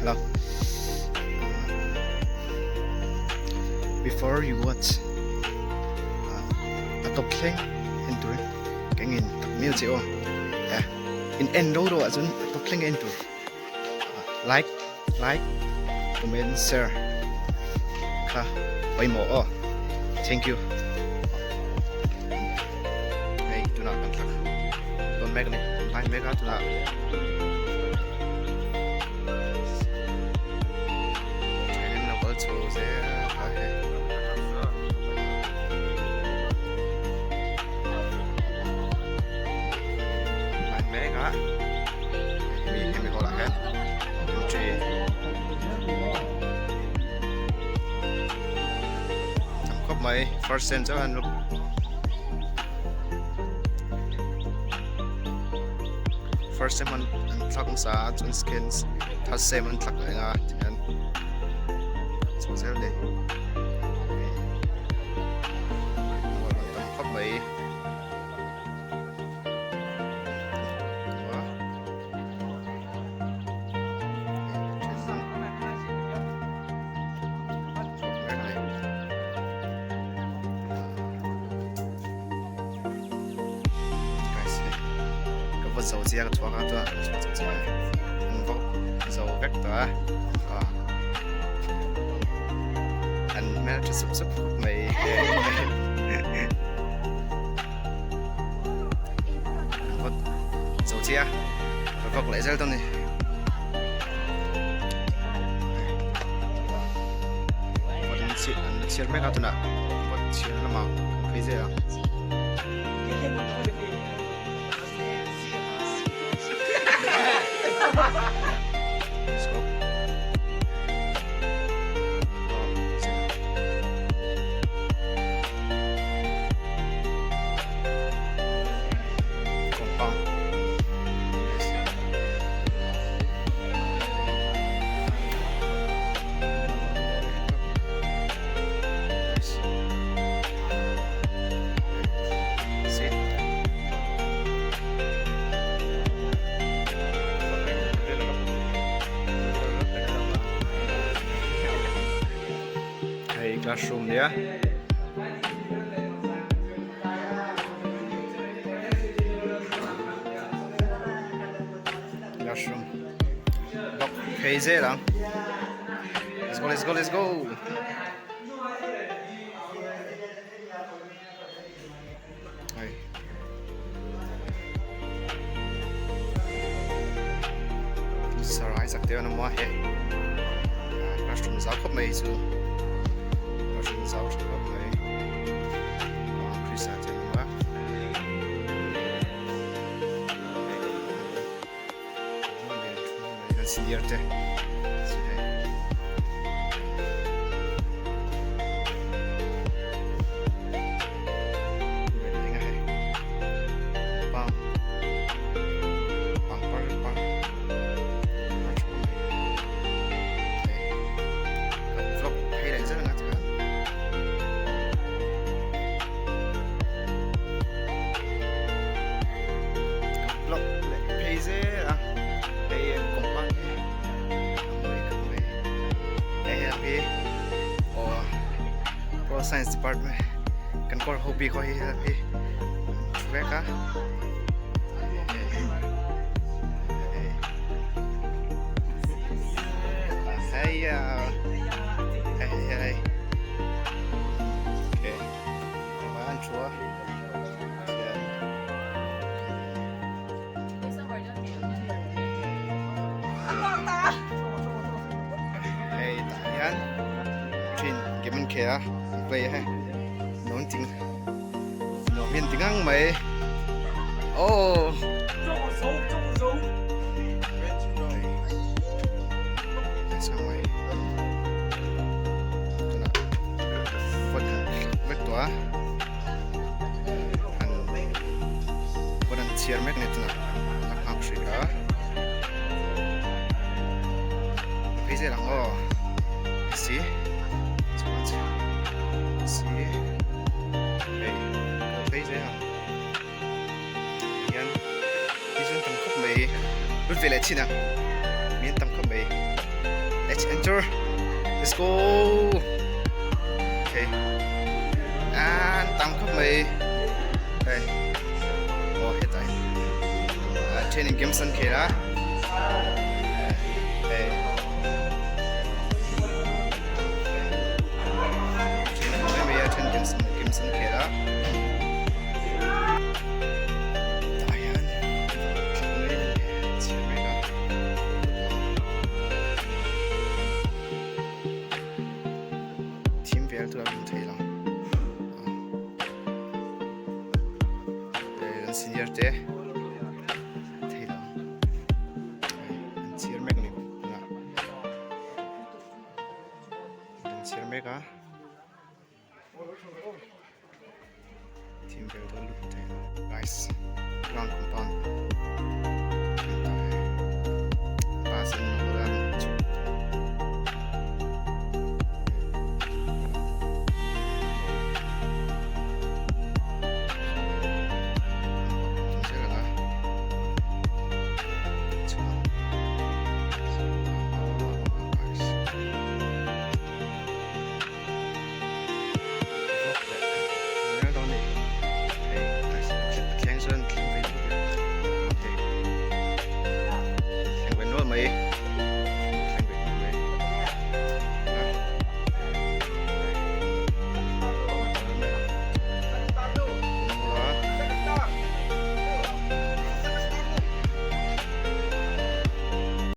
hello. Before you watch a top keng into cái nghìn miêu chịu in end đâu rồi chúng top keng into like comment share ha vậy mỏ thank you hey tụi nào cần don't make này like make out tụi nào also sehr mạnh mẽ cả mình gọi là hết chăm khóc mấy first sense cho anh luôn first sem anh thắc sa chun skins third sem anh thắc lại nga số giờ đây tầm khắp mấy vật dầu chia cái thoáng đó dầu chia dầu vector anh mẹ cho sụp mày vật dầu chia vật lại ra đâu này vật chia mấy cái nào vật chia nó màu cái gì à classroom dia classroom dok page lang let's go ay sarai sakte na mo he classroom za khop mai chu giáo trình lớp này Chris trên quá mình xin đi chơi science department kan kor hobby ko hi ka hey okay bạn chúa hey tarian trin gemen kea play ha nón tiếng nó miền tiếng Anh mày oh sao mày vật tua anh chia mấy cái này tụi nó học gì cả bây giờ là see bây giờ yan đi xuống tầm khúc mày rút về lại chi nào miếng tầm khúc mày enter. Let's go. Okay. And tăng cấp mày. Đây. Hết rồi. Training game sân kia đó. Đây. Training bây giờ training game sân kia đó. Tôi đã thấy là đây senior thế thấy là senior mega này senior mega team build tôi lúc thấy guys round compound